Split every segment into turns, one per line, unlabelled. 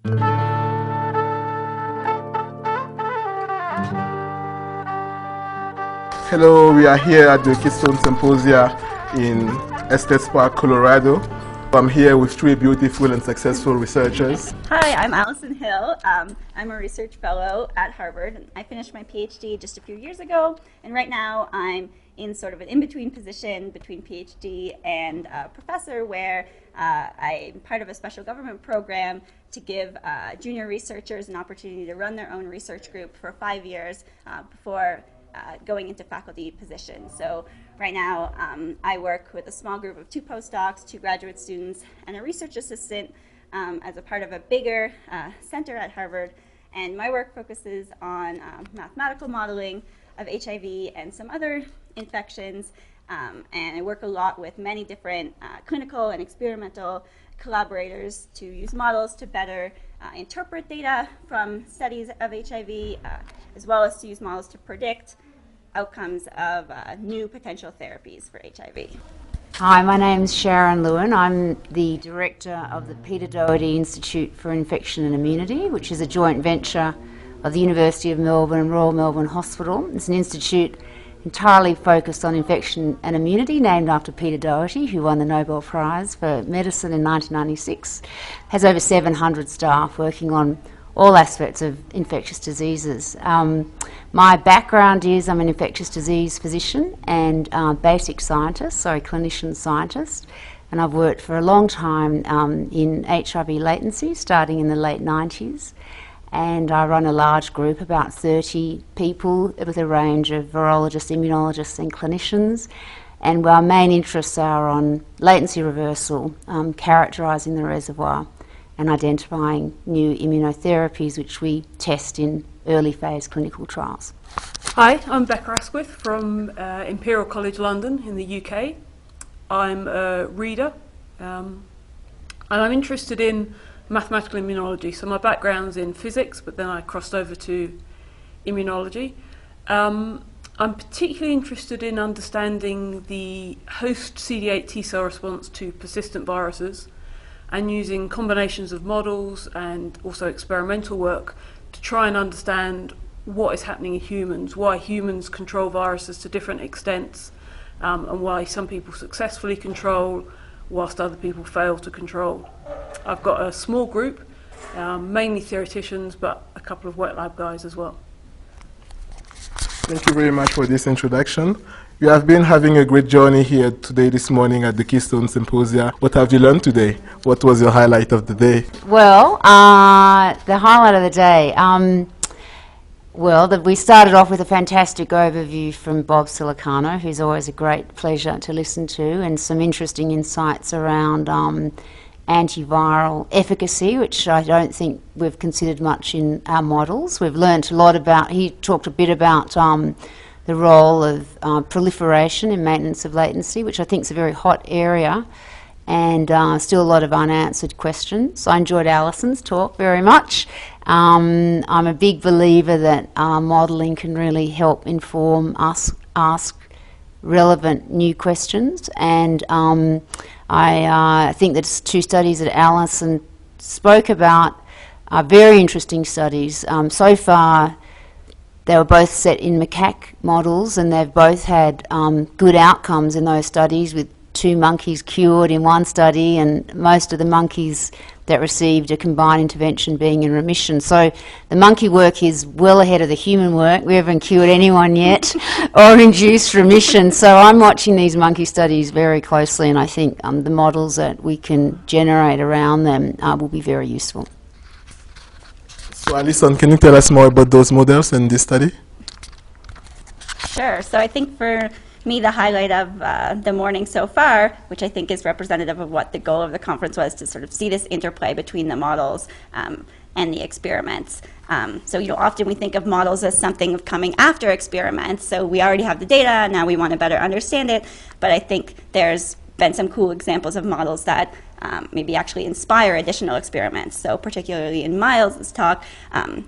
Hello, we are here at the Keystone Symposia in Estes Park, Colorado. I'm here with three beautiful and successful researchers.
Hi, I'm Alison Hill. I'm a research fellow at Harvard. I finished my PhD just a few years ago, and right now I'm in sort of an in-between position between PhD and professor, where I'm part of a special government program to give junior researchers an opportunity to run their own research group for 5 years before going into faculty positions. So right now I work with a small group of 2 postdocs, 2 graduate students, and a research assistant as a part of a bigger center at Harvard. And my work focuses on mathematical modeling of HIV and some other infections. And I work a lot with many different clinical and experimental collaborators to use models to better interpret data from studies of HIV, as well as to use models to predict outcomes of new potential therapies for HIV.
Hi, my name's Sharon Lewin. I'm the director of the Peter Doherty Institute for Infection and Immunity, which is a joint venture of the University of Melbourne and Royal Melbourne Hospital. It's an institute entirely focused on infection and immunity, named after Peter Doherty, who won the Nobel Prize for Medicine in 1996. Has over 700 staff working on all aspects of infectious diseases. My background is I'm an infectious disease physician and basic scientist, so a clinician scientist, and I've worked for a long time in HIV latency, starting in the late 90s. And I run a large group, about 30 people, with a range of virologists, immunologists and clinicians. And our main interests are on latency reversal, characterising the reservoir and identifying new immunotherapies which we test in early phase clinical trials.
Hi, I'm Beca Asquith from Imperial College London in the UK. I'm a reader and I'm interested in mathematical immunology. So my background's in physics, but then I crossed over to immunology. I'm particularly interested in understanding the host CD8 T cell response to persistent viruses and using combinations of models and also experimental work to try and understand what is happening in humans, why humans control viruses to different extents, and why some people successfully control whilst other people fail to control. I've got a small group, mainly theoreticians, but a couple of wet lab guys as well.
Thank you very much for this introduction. You have been having a great journey here today, this morning at the Keystone Symposia. What have you learned today? What was your highlight of the day?
Well, the highlight of the day, we started off with a fantastic overview from Bob Siliciano, who's always a great pleasure to listen to, and some interesting insights around antiviral efficacy, which I don't think we've considered much in our models. We've learnt a lot about, he talked a bit about the role of proliferation in maintenance of latency, which I think is a very hot area, and still a lot of unanswered questions. I enjoyed Alison's talk very much. I'm a big believer that modelling can really help inform us, ask relevant new questions, and I think that 2 studies that Alison spoke about are very interesting studies. So far, they were both set in macaque models, and they've both had good outcomes in those studies, with 2 monkeys cured in one study and most of the monkeys that received a combined intervention being in remission. So the monkey work is well ahead of the human work. We haven't cured anyone yet or induced remission. So I'm watching these monkey studies very closely, and I think the models that we can generate around them will be very useful.
So Alison, can you tell us more about those models in this study?
Sure. So I think for me, the highlight of the morning so far, which I think is representative of what the goal of the conference was, to sort of see this interplay between the models and the experiments. So often we think of models as something of coming after experiments. So we already have the data, now we want to better understand it. But I think there's been some cool examples of models that maybe actually inspire additional experiments. So particularly in Miles' talk,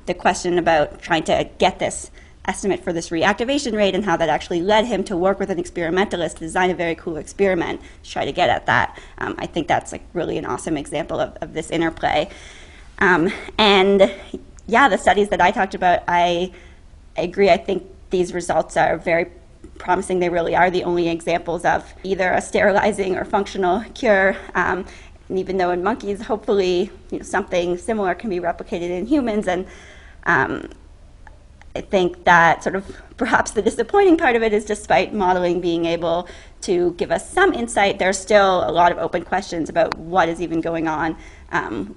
the question about trying to get this estimate for this reactivation rate and how that actually led him to work with an experimentalist to design a very cool experiment to try to get at that. I think that's really an awesome example of this interplay. And yeah, the studies that I talked about, I agree. I think these results are very promising. They really are the only examples of either a sterilizing or functional cure. And even though in monkeys, hopefully, something similar can be replicated in humans. And I think that sort of perhaps the disappointing part of it is, despite modeling being able to give us some insight, there's still a lot of open questions about what is even going on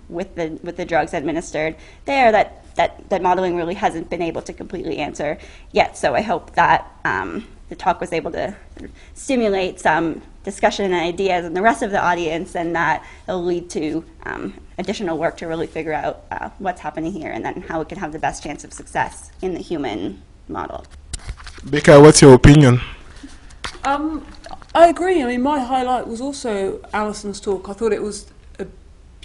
with the drugs administered there that modeling really hasn't been able to completely answer yet. So I hope that the talk was able to stimulate some discussion and ideas in the rest of the audience, and that it'll lead to additional work to really figure out what's happening here and then how it can have the best chance of success in the human model.
Becca, what's your opinion?
I agree. I mean, my highlight was also Alison's talk. I thought it was a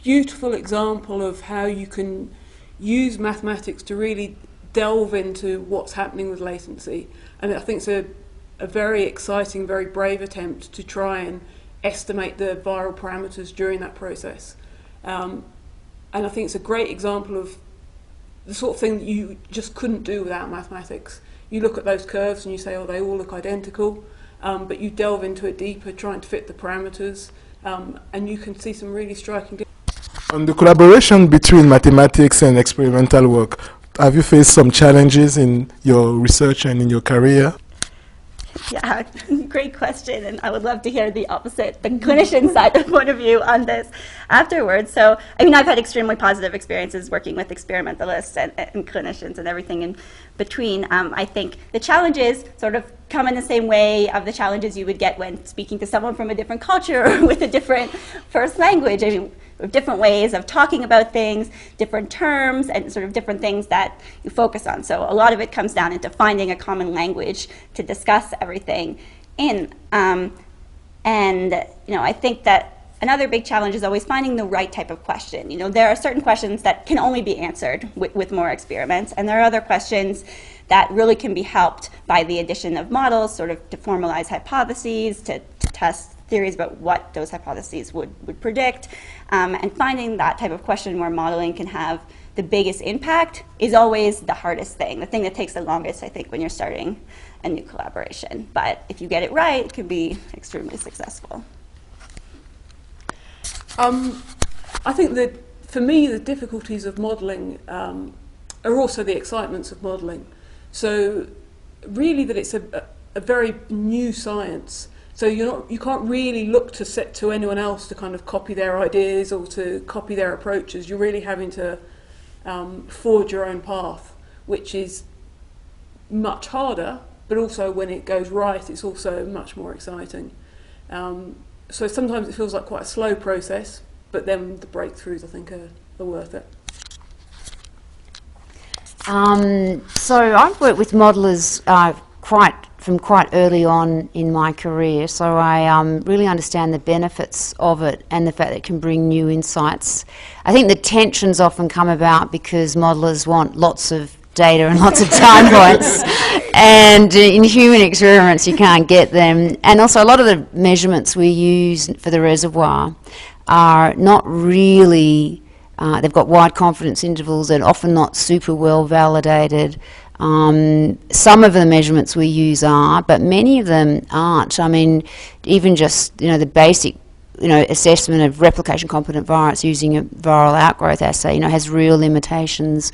beautiful example of how you can use mathematics to really delve into what's happening with latency. And I think it's a very exciting, very brave attempt to try and estimate the viral parameters during that process. And I think it's a great example of the sort of thing that you just couldn't do without mathematics. You look at those curves and you say, oh, they all look identical, but you delve into it deeper, trying to fit the parameters, and you can see some really striking differences.
On the collaboration between mathematics and experimental work, have you faced some challenges in your research and in your career?
Yeah, great question, and I would love to hear the opposite, the clinician side of point of view on this afterwards. So, I mean, I've had extremely positive experiences working with experimentalists and clinicians and everything in between. I think the challenges sort of come in the same way of the challenges you would get when speaking to someone from a different culture or with a different first language. I mean, different ways of talking about things, different terms, and sort of different things that you focus on. So a lot of it comes down into finding a common language to discuss everything in. And I think that another big challenge is always finding the right type of question. There are certain questions that can only be answered with more experiments, and there are other questions that really can be helped by the addition of models, sort of to formalize hypotheses, to test theories about what those hypotheses would predict. And finding that type of question where modeling can have the biggest impact is always the hardest thing, the thing that takes the longest, I think, when you're starting a new collaboration. But if you get it right, it can be extremely successful.
I think that, for me, the difficulties of modeling are also the excitements of modeling. So really that it's a very new science. So you can't really look to anyone else to kind of copy their ideas or to copy their approaches. You're really having to forge your own path, which is much harder, but also when it goes right, it's also much more exciting. So sometimes it feels like quite a slow process, but then the breakthroughs, I think, are worth it.
So I've worked with modelers from quite early on in my career, so I really understand the benefits of it and the fact that it can bring new insights. I think the tensions often come about because modelers want lots of data and lots of time points, and in human experiments you can't get them. And also a lot of the measurements we use for the reservoir are not really, they've got wide confidence intervals and often not super well validated. Some of the measurements we use are, but many of them aren't. I mean, even just, the basic, assessment of replication competent virus using a viral outgrowth assay, has real limitations.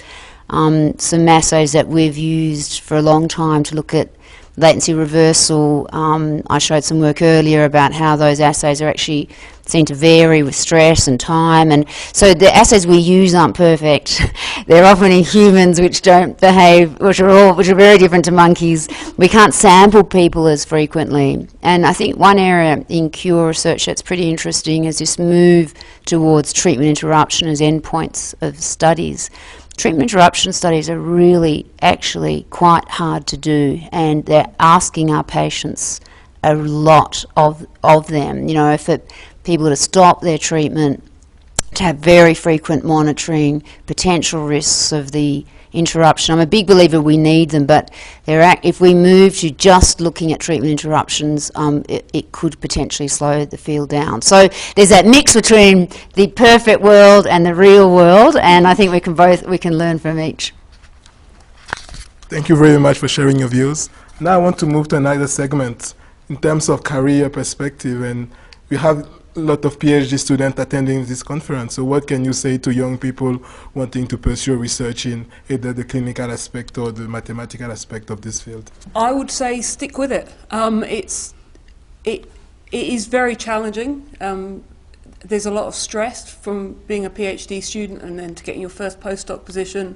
Some assays that we've used for a long time to look at latency reversal, I showed some work earlier about how those assays are actually seen to vary with stress and time, and so the assays we use aren't perfect. They're often in humans which don't behave, which are very different to monkeys. We can't sample people as frequently, and I think one area in cure research that's pretty interesting is this move towards treatment interruption as endpoints of studies. Treatment interruption studies are really actually quite hard to do, and they're asking our patients a lot of them. If people to stop their treatment, to have very frequent monitoring, potential risks of the interruption. I'm a big believer we need them, but if we move to just looking at treatment interruptions, it could potentially slow the field down. So there's that mix between the perfect world and the real world, and I think we can learn from each.
Thank you very much for sharing your views. Now I want to move to another segment in terms of career perspective, and we have a lot of PhD students attending this conference. So what can you say to young people wanting to pursue research in either the clinical aspect or the mathematical aspect of this field?
I would say stick with it. It is very challenging. There's a lot of stress from being a PhD student and then to getting your first postdoc position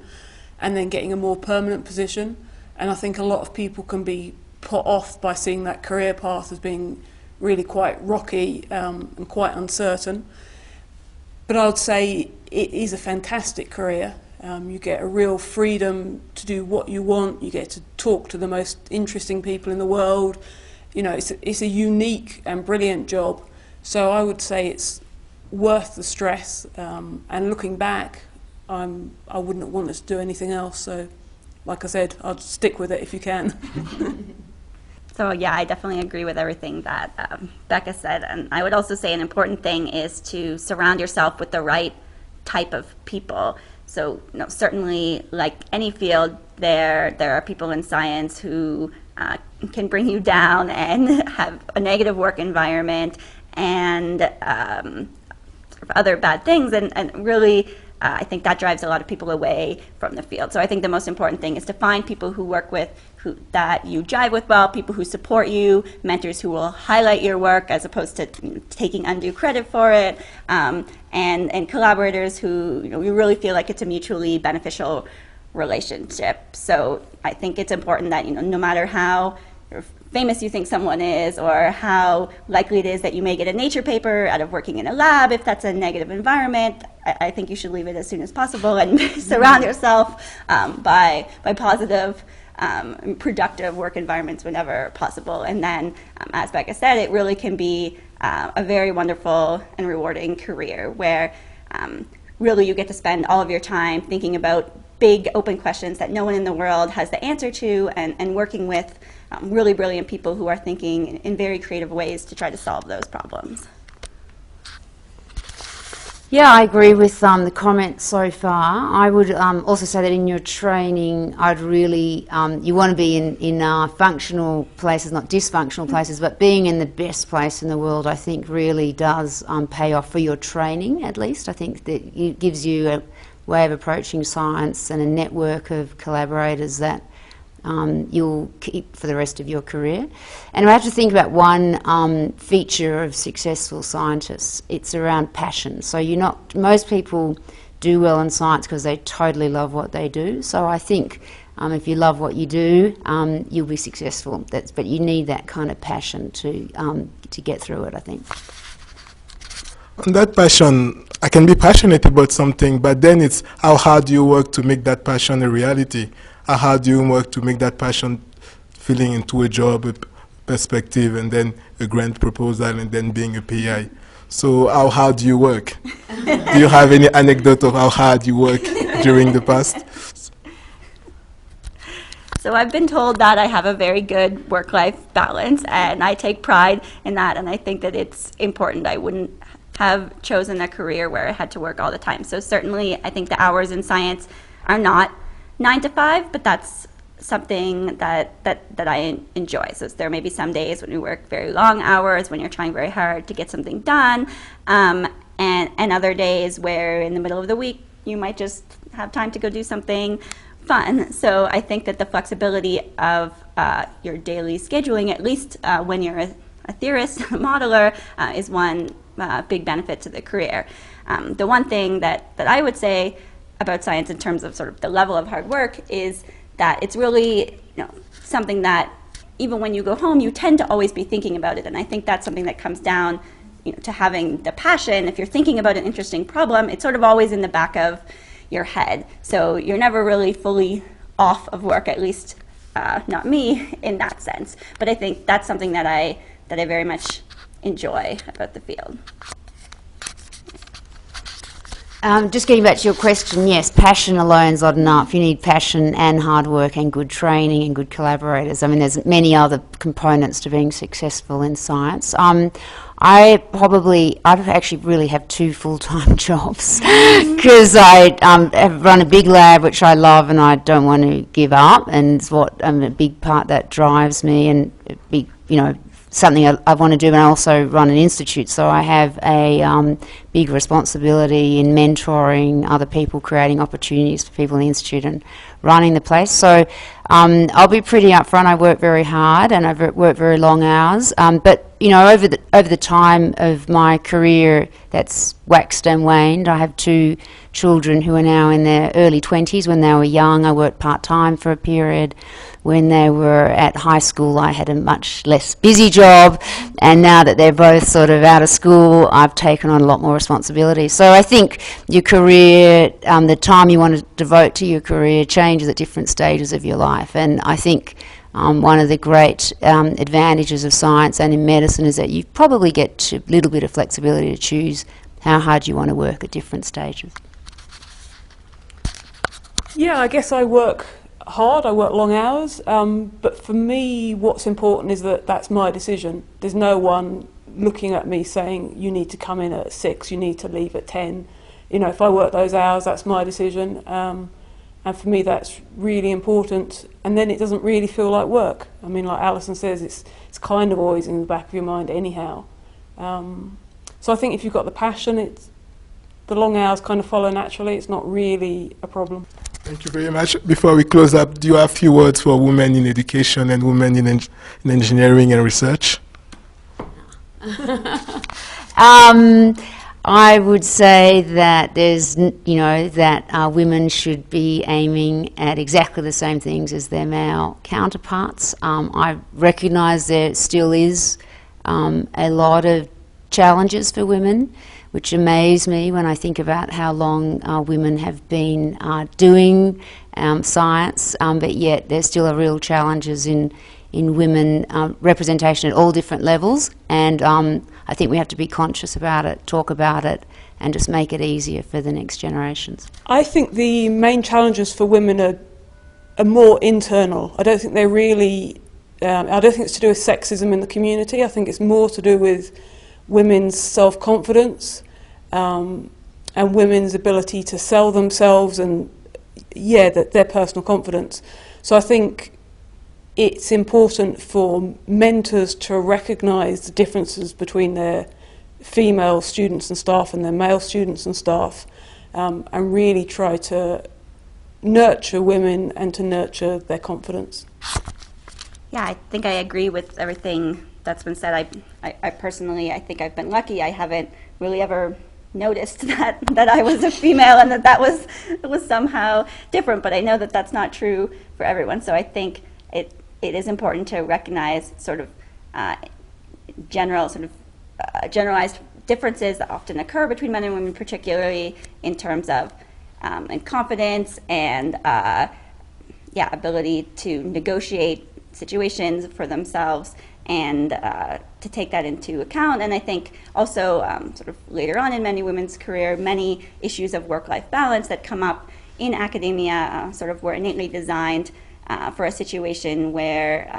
and then getting a more permanent position. And I think a lot of people can be put off by seeing that career path as being really quite rocky and quite uncertain. But I would say it is a fantastic career. You get a real freedom to do what you want. You get to talk to the most interesting people in the world. You know, it's a unique and brilliant job. So I would say it's worth the stress. And looking back, I wouldn't want us to do anything else. So, like I said, I'd stick with it if you can.
So yeah, I definitely agree with everything that Becca said, and I would also say an important thing is to surround yourself with the right type of people. So certainly, like any field, there are people in science who can bring you down and have a negative work environment and other bad things, and really I think that drives a lot of people away from the field. So I think the most important thing is to find people who work with that you jive with well, people who support you, mentors who will highlight your work as opposed to taking undue credit for it, and collaborators who you really feel like it's a mutually beneficial relationship. So I think it's important that no matter how famous you think someone is or how likely it is that you may get a Nature paper out of working in a lab, if that's a negative environment, I think you should leave it as soon as possible and surround yourself by positive, productive work environments whenever possible. And then, as Becca said, it really can be a very wonderful and rewarding career where really you get to spend all of your time thinking about big open questions that no one in the world has the answer to, and working with really brilliant people who are thinking in very creative ways to try to solve those problems.
Yeah, I agree with the comments so far. I would also say that in your training, I'd really, you want to be in functional places, not dysfunctional places, but being in the best place in the world, I think really does pay off for your training, at least. I think that it gives you a way of approaching science and a network of collaborators that you'll keep for the rest of your career. And I have to think about one feature of successful scientists. It's around passion. So most people do well in science because they totally love what they do. So I think if you love what you do, you'll be successful. But you need that kind of passion to get through it, I think.
On that passion, I can be passionate about something, but then it's how hard you work to make that passion a reality. How hard you work to make that passion filling into a job, a perspective, and then a grant proposal, and then being a PI. So how hard do you work? Do you have any anecdote of how hard you work during the past?
So I've been told that I have a very good work-life balance, and I take pride in that, and I think that it's important. I wouldn't have chosen a career where I had to work all the time. So certainly I think the hours in science are not 9 to 5, but that's something that I enjoy. So there may be some days when we work very long hours, when you're trying very hard to get something done, and other days where in the middle of the week you might just have time to go do something fun. So I think that the flexibility of your daily scheduling, at least when you're a theorist, a modeler, is one big benefit to the career. The one thing that I would say about science in terms of sort of the level of hard work is that it's really something that even when you go home you tend to always be thinking about it, and I think that's something that comes down to having the passion. If you're thinking about an interesting problem, it's sort of always in the back of your head, so you're never really fully off of work, at least not me in that sense. But I think that's something that I very much enjoy about the field.
Just getting back to your question, yes, passion alone is not enough. You need passion and hard work and good training and good collaborators. I mean, there's many other components to being successful in science. I actually really have 2 full-time jobs because I have run a big lab which I love and I don't want to give up, and it's what a big part that drives me, and a big, something I want to do. And I also run an institute, so I have a big responsibility in mentoring other people, creating opportunities for people in the institute and running the place. So I'll be pretty upfront. I work very hard and I've worked very long hours, but over the time of my career that's waxed and waned. I have 2 children who are now in their early 20s. When they were young, I worked part-time for a period. When they were at high school, I had a much less busy job, and now that they're both sort of out of school, I've taken on a lot more responsibility. So I think your career, the time you want to devote to your career changes at different stages of your life, and I think one of the great advantages of science and in medicine is that you probably get a little bit of flexibility to choose how hard you want to work at different stages.
Yeah, I guess I work hard, I work long hours, but for me what's important is that that's my decision. There's no one looking at me saying you need to come in at 6, you need to leave at 10. If I work those hours, that's my decision, and for me that's really important, and then it doesn't really feel like work. I mean, like Alison says, it's kind of always in the back of your mind anyhow. So I think if you've got the passion, the long hours kind of follow naturally. It's not really a problem.
Thank you very much. Before we close up, do you have a few words for women in education and women in engineering and research?
I would say that there's, that women should be aiming at exactly the same things as their male counterparts. I recognise there still is a lot of challenges for women, which amaze me when I think about how long women have been doing science, but yet there still are real challenges in women representation at all different levels, and I think we have to be conscious about it, talk about it, and just make it easier for the next generations.
I think the main challenges for women are more internal. I don't think they're really, I don't think it's to do with sexism in the community. I think it's more to do with women's self-confidence and women's ability to sell themselves and, their personal confidence. So I think it's important for mentors to recognise the differences between their female students and staff and their male students and staff, and really try to nurture women and to nurture their confidence.
Yeah, I think I agree with everything that's been said. I personally, I think I've been lucky. I haven't really ever noticed that I was a female and that was somehow different, but I know that that's not true for everyone. So I think it is important to recognize sort of generalized differences that often occur between men and women, particularly in terms of and confidence and ability to negotiate situations for themselves and to take that into account. And I think also sort of later on in many women's career, many issues of work-life balance that come up in academia sort of were innately designed for a situation where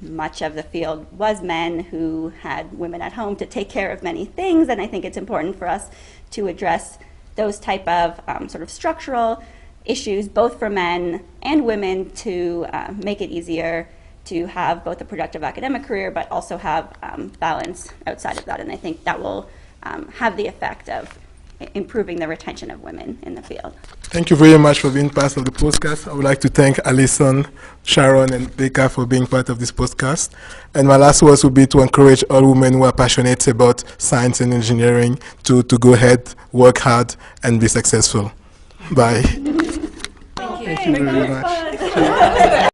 much of the field was men who had women at home to take care of many things. And I think it's important for us to address those type of sort of structural issues, both for men and women, to make it easier to have both a productive academic career, but also have balance outside of that. And I think that will have the effect of improving the retention of women in the field.
Thank you very much for being part of the podcast. I would like to thank Alison, Sharon, and Becca for being part of this podcast. And my last words would be to encourage all women who are passionate about science and engineering to go ahead, work hard, and be successful. Bye.
Thank you
very much.